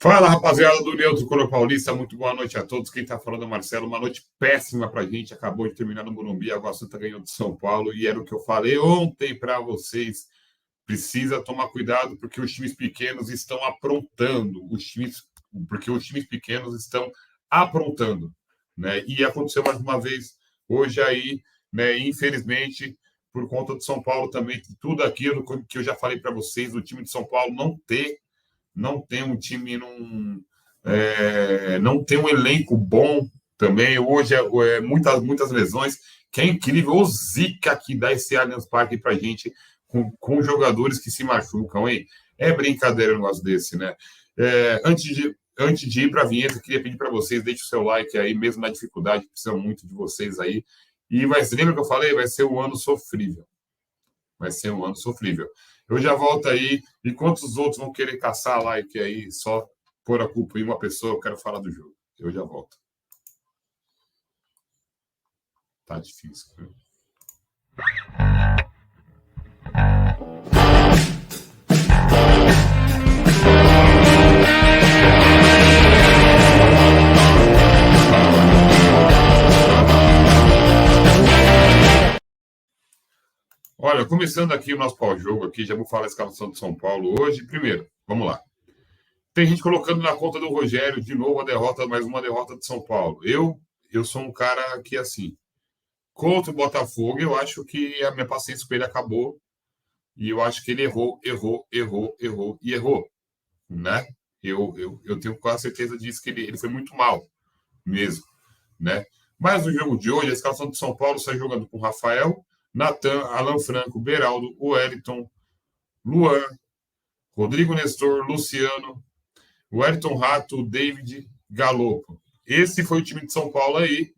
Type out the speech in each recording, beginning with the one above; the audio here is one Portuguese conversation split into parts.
Fala, rapaziada do União Tricolor Paulista, muito boa noite a todos. Quem tá falando é o Marcelo, uma noite péssima pra gente. Acabou de terminar no Morumbi, agora você tá ganhando de São Paulo. E era o que eu falei ontem para vocês. Precisa tomar cuidado porque os times pequenos estão aprontando. Porque os times pequenos estão aprontando, né? E aconteceu mais uma vez hoje aí, né? Infelizmente, por conta do São Paulo também, tudo aquilo que eu já falei para vocês, o time de São Paulo não tem um time, não tem um elenco bom também. Hoje muitas lesões, que é incrível o zica que dá esse Allianz Parque para a gente com jogadores que se machucam, hein? É brincadeira um negócio desse, né? Antes de ir para a vinheta, queria pedir para vocês, deixe o seu like aí, mesmo na dificuldade, precisa muito de vocês aí. Lembra que eu falei? Vai ser um ano sofrível. Vai ser um ano sofrível. Eu já volto aí. Enquanto os outros vão querer caçar like aí, só pôr a culpa em uma pessoa, eu quero falar do jogo. Eu já volto. Tá difícil, né? Olha, começando aqui o nosso pau-jogo aqui, já vou falar a escalação de São Paulo hoje. Primeiro, vamos lá. Tem gente colocando na conta do Rogério de novo a derrota, mais uma derrota de São Paulo. Eu sou um cara que, assim, contra o Botafogo, eu acho que a minha paciência com ele acabou. E eu acho que ele errou, né? Eu tenho quase certeza disso, que ele foi muito mal mesmo, né? Mas no jogo de hoje, a escalação de São Paulo sai jogando com Rafael, Natan, Alan Franco, Beraldo, Wellington, Luan, Rodrigo Nestor, Luciano, Wellington Rato, David, Galopo. Esse foi o time de São Paulo aí.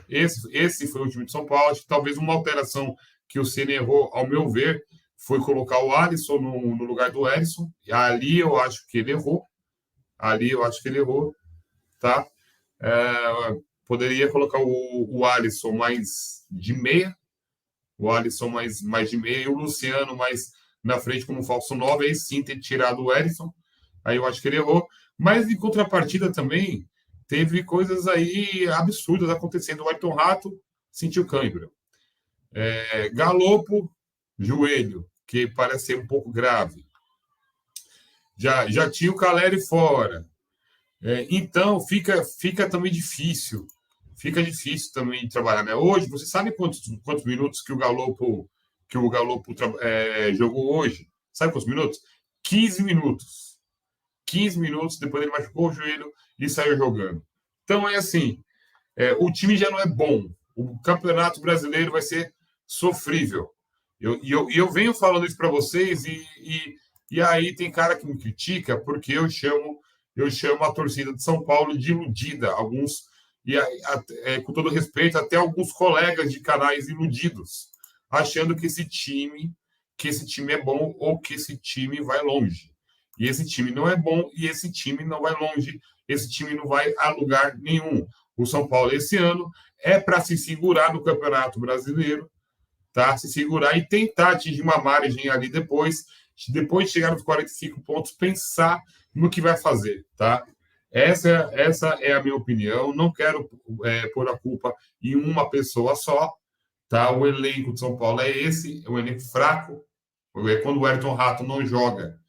Esse foi o time de São Paulo. Acho que talvez uma alteração que o Ceni errou, ao meu ver, foi colocar o Alisson no lugar do Erisson. Ali eu acho que ele errou. Tá? Poderia colocar o Alisson mais de meia. O Alisson mais de meia e o Luciano mais na frente como falso 9. Aí sim ter tirado o Erisson. Aí eu acho que ele errou. Mas em contrapartida também teve coisas aí absurdas acontecendo. O Ayrton Rato sentiu cãibra. Galopo, joelho, que parece ser um pouco grave. Já tinha o Caleri fora. Então fica também difícil. Fica difícil também de trabalhar, né? Hoje, você sabe quantos minutos que o Galopo jogou hoje? Sabe quantos minutos? 15 minutos. 15 minutos, depois ele machucou o joelho e saiu jogando. Então é assim, o time já não é bom. O Campeonato Brasileiro vai ser sofrível. Eu venho falando isso para vocês e aí tem cara que me critica porque eu chamo a torcida de São Paulo de iludida. Alguns, com todo respeito, até alguns colegas de canais iludidos, achando que esse time é bom ou que esse time vai longe. E esse time não é bom e esse time não vai longe. Esse time não vai a lugar nenhum. O São Paulo, esse ano, é para se segurar no Campeonato Brasileiro, tá? Se segurar e tentar atingir uma margem ali depois de chegar nos 45 pontos, pensar no que vai fazer, tá? Essa é a minha opinião. Não quero pôr a culpa em uma pessoa só, tá? O elenco de São Paulo é esse, é um elenco fraco. Quando o Ayrton Rato não joga,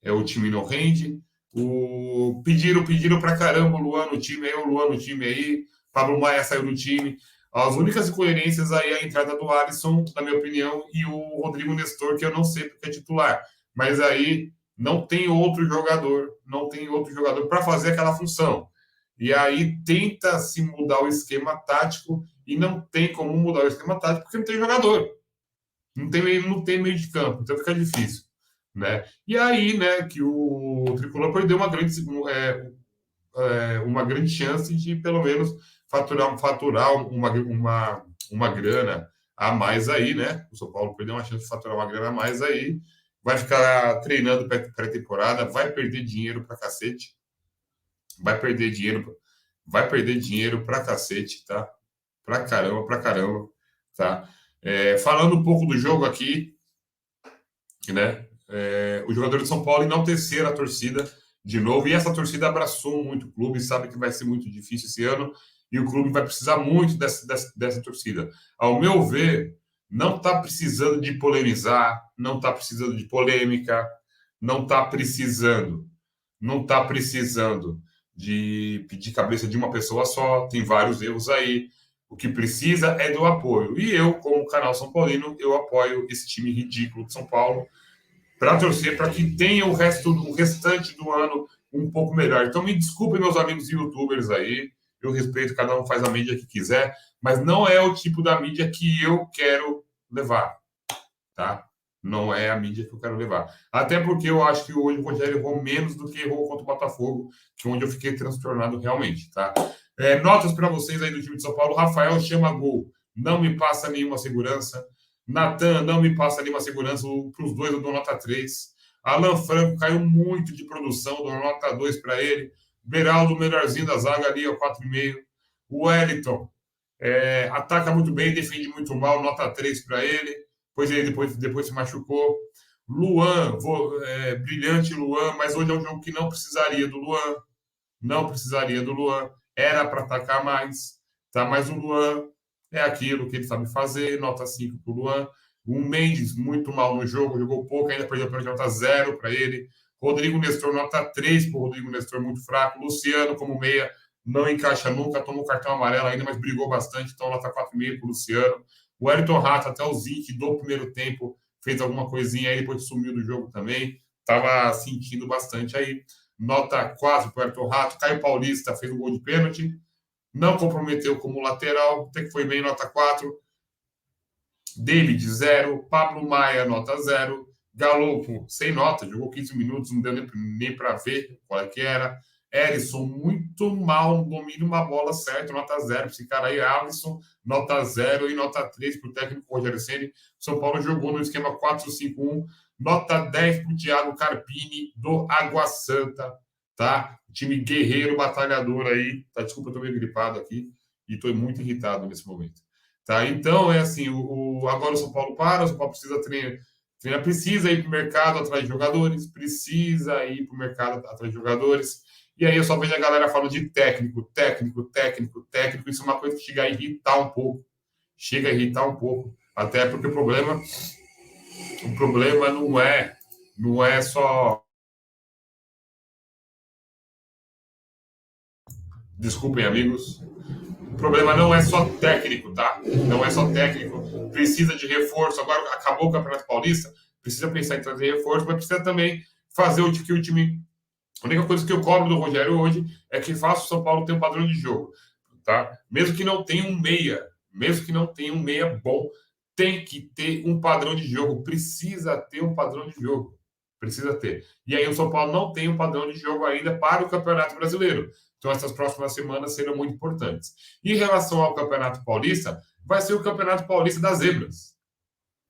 o time não rende. Pediram pra caramba o Luan no time aí. Pablo Maia saiu do time. As únicas incoerências aí é a entrada do Alisson, na minha opinião, e o Rodrigo Nestor, que eu não sei porque é titular. Mas aí não tem outro jogador para fazer aquela função. E aí tenta se mudar o esquema tático e não tem como mudar o esquema tático porque não tem jogador. Não tem meio de campo, então fica difícil, né? E aí, né, que o Tricolor perdeu uma grande chance de pelo menos faturar uma grana a mais aí, né? O São Paulo perdeu uma chance de faturar uma grana a mais aí, vai ficar treinando pré-temporada, vai perder dinheiro pra cacete, vai perder dinheiro pra cacete, tá? Pra caramba, tá? Falando um pouco do jogo aqui, né? O jogador de São Paulo enaltecer a torcida de novo. E essa torcida abraçou muito o clube, sabe que vai ser muito difícil esse ano e o clube vai precisar muito dessa torcida. Ao meu ver, não está precisando de polemizar, não está precisando de polêmica, não está precisando, não está precisando de pedir cabeça de uma pessoa só, tem vários erros aí. O que precisa é do apoio. E eu, como canal São Paulino, eu apoio esse time ridículo de São Paulo para torcer para que tenha o restante do ano um pouco melhor. Então, me desculpem, meus amigos youtubers aí, eu respeito, cada um faz a mídia que quiser, mas não é o tipo da mídia que eu quero levar, tá? Não é a mídia que eu quero levar. Até porque eu acho que hoje o Rogério errou menos do que errou contra o Botafogo, que é onde eu fiquei transtornado realmente, tá? Notas para vocês aí do time de São Paulo. Rafael chama gol. Não me passa nenhuma segurança. Natan não me passa nenhuma segurança. Para os dois eu dou nota 3. Alan Franco caiu muito de produção, dou nota 2 para ele. Beraldo, melhorzinho da zaga ali, 4,5. O Wellington ataca muito bem, defende muito mal, nota 3 para ele. Pois ele depois se machucou. Luan, brilhante Luan, mas hoje é um jogo que não precisaria do Luan. Não precisaria do Luan. Era para atacar mais. Tá? Mas o Luan é aquilo que ele sabe fazer. Nota 5 para o Luan. O Mendes, muito mal no jogo, jogou pouco, ainda perdeu para nota 0 para ele. Rodrigo Nestor, nota 3 para o Rodrigo Nestor, muito fraco. Luciano, como meia, não encaixa nunca, tomou cartão amarelo ainda, mas brigou bastante, então nota 4,5 para o Luciano. O Wellington Rato, até o Zinc do primeiro tempo, fez alguma coisinha aí, depois sumiu do jogo também. Estava sentindo bastante aí. Nota 4 para o Wellington Rato. Caio Paulista fez um gol de pênalti. Não comprometeu como lateral, até que foi bem, nota 4. David, 0. Pablo Maia, nota 0. Galopo, sem nota, jogou 15 minutos, não deu nem para ver qual é que era. Erisson, muito mal, não domina uma bola certa, nota 0. Esse cara aí, Alisson, nota 0 e nota 3 para o técnico Rogério Ceni. São Paulo jogou no esquema 4-5-1, nota 10 para o Thiago Carpini, do Água Santa, tá? Time guerreiro, batalhador aí. Tá, desculpa, eu tô meio gripado aqui e tô muito irritado nesse momento. Tá? Então, é assim, agora o São Paulo para, o São Paulo precisa treinar, precisa ir para o mercado atrás de jogadores, precisa ir para o mercado atrás de jogadores. E aí eu só vejo a galera falando de técnico. Isso é uma coisa que chega a irritar um pouco. Até porque o problema não é só. Desculpem, amigos. O problema não é só técnico, tá? Não é só técnico. Precisa de reforço. Agora acabou o Campeonato Paulista, precisa pensar em trazer reforço, mas precisa também fazer o que o time. A única coisa que eu cobro do Rogério hoje é que faça o São Paulo ter um padrão de jogo, tá? Mesmo que não tenha um meia bom, tem que ter um padrão de jogo. Precisa ter um padrão de jogo. Precisa ter. E aí o São Paulo não tem um padrão de jogo ainda para o Campeonato Brasileiro. Então, essas próximas semanas serão muito importantes. Em relação ao Campeonato Paulista, vai ser o Campeonato Paulista das Zebras.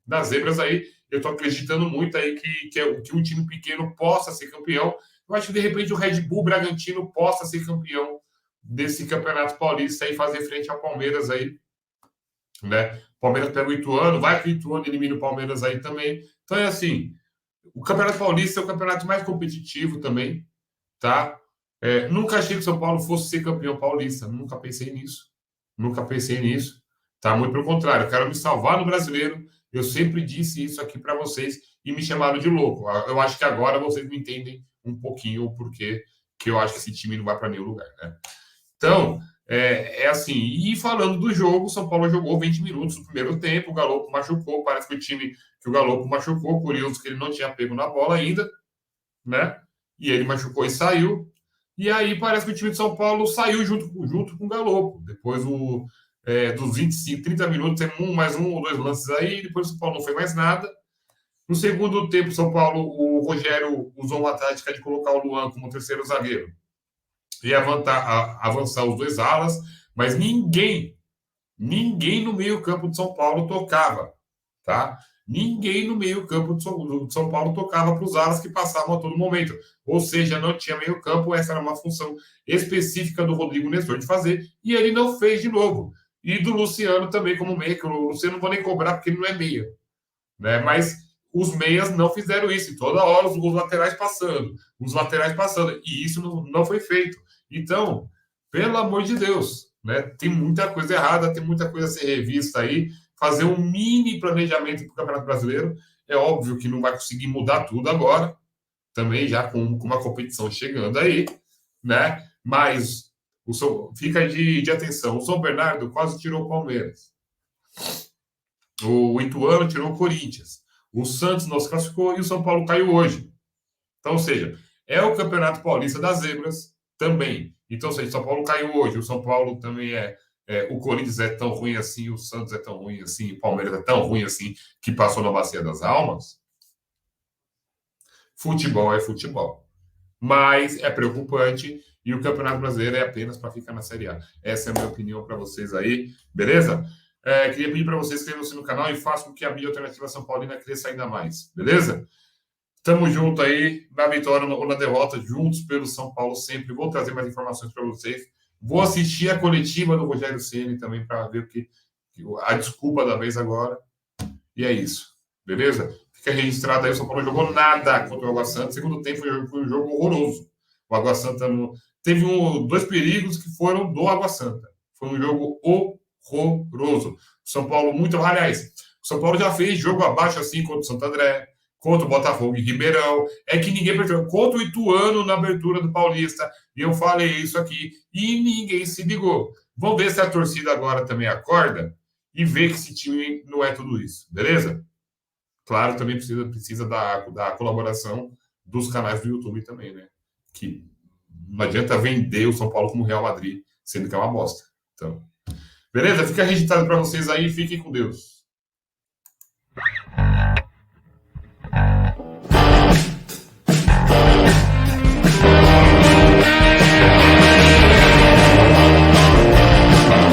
Das Zebras aí, eu estou acreditando muito aí que um time pequeno possa ser campeão. Eu acho que, de repente, o Red Bull Bragantino possa ser campeão desse Campeonato Paulista e fazer frente ao Palmeiras aí, né? O Palmeiras pega o Ituano, vai que o Ituano elimina o Palmeiras aí também. Então, é assim, o Campeonato Paulista é o campeonato mais competitivo também, tá? Nunca achei que o São Paulo fosse ser campeão paulista. Nunca pensei nisso. Tá? Muito pelo contrário. Eu quero me salvar no brasileiro. Eu sempre disse isso aqui para vocês e me chamaram de louco. Eu acho que agora vocês me entendem um pouquinho o porquê que eu acho que esse time não vai para nenhum lugar, né? Então, é assim. E falando do jogo, o São Paulo jogou 20 minutos no primeiro tempo. O Galopo machucou. Parece que o Galopo machucou. Curioso que ele não tinha pego na bola ainda, né? E ele machucou e saiu. E aí parece que o time de São Paulo saiu junto com o Galopo. Depois dos 25, 30 minutos, tem mais um ou dois lances aí. Depois o São Paulo não fez mais nada. No segundo tempo, São Paulo, o Rogério usou uma tática de colocar o Luan como terceiro zagueiro e avançar os dois alas, mas ninguém no meio-campo de São Paulo tocava, tá? Ninguém no meio-campo de São Paulo tocava para os alas que passavam a todo momento. Ou seja, não tinha meio-campo, essa era uma função específica do Rodrigo Nestor de fazer, e ele não fez de novo. E do Luciano também como meia, que o Luciano não vou nem cobrar porque ele não é meia, né? Mas os meias não fizeram isso. E toda hora os laterais passando, os laterais passando. E isso não foi feito. Então, pelo amor de Deus, né? Tem muita coisa errada, tem muita coisa a ser revista aí. Fazer um mini planejamento para o Campeonato Brasileiro. É óbvio que não vai conseguir mudar tudo agora, também já com uma competição chegando aí, né? Mas fica de atenção. O São Bernardo quase tirou o Palmeiras. O Ituano tirou o Corinthians. O Santos não se classificou e o São Paulo caiu hoje. Então, ou seja, é o Campeonato Paulista das Zebras também. Então, ou seja, o São Paulo caiu hoje. O São Paulo também o Corinthians é tão ruim assim, o Santos é tão ruim assim, o Palmeiras é tão ruim assim, que passou na Bacia das Almas. Futebol é futebol. Mas é preocupante e o Campeonato Brasileiro é apenas para ficar na Série A. Essa é a minha opinião para vocês aí, beleza? Queria pedir para vocês inscrevam-se no canal e façam com que a Mídia Alternativa São Paulina cresça ainda mais, beleza? Tamo junto aí, na vitória ou na derrota, juntos pelo São Paulo sempre. Vou trazer mais informações para vocês. Vou assistir a coletiva do Rogério Ceni também para ver a desculpa da vez agora. E é isso, beleza? Fica registrado aí, o São Paulo não jogou nada contra o Água Santa. Segundo tempo foi um jogo horroroso. O Água Santa teve dois perigos que foram do Água Santa. Foi um jogo horroroso. O São Paulo aliás, o São Paulo já fez jogo abaixo assim contra o Santo André, contra o Botafogo em Ribeirão. É que ninguém perdeu. Contra o Ituano na abertura do Paulista. E eu falei isso aqui. E ninguém se ligou. Vamos ver se a torcida agora também acorda e vê que esse time não é tudo isso. Beleza? Claro, também precisa da colaboração dos canais do YouTube também, né? Que não adianta vender o São Paulo como Real Madrid, sendo que é uma bosta. Então, beleza? Fica registrado para vocês aí. Fiquem com Deus.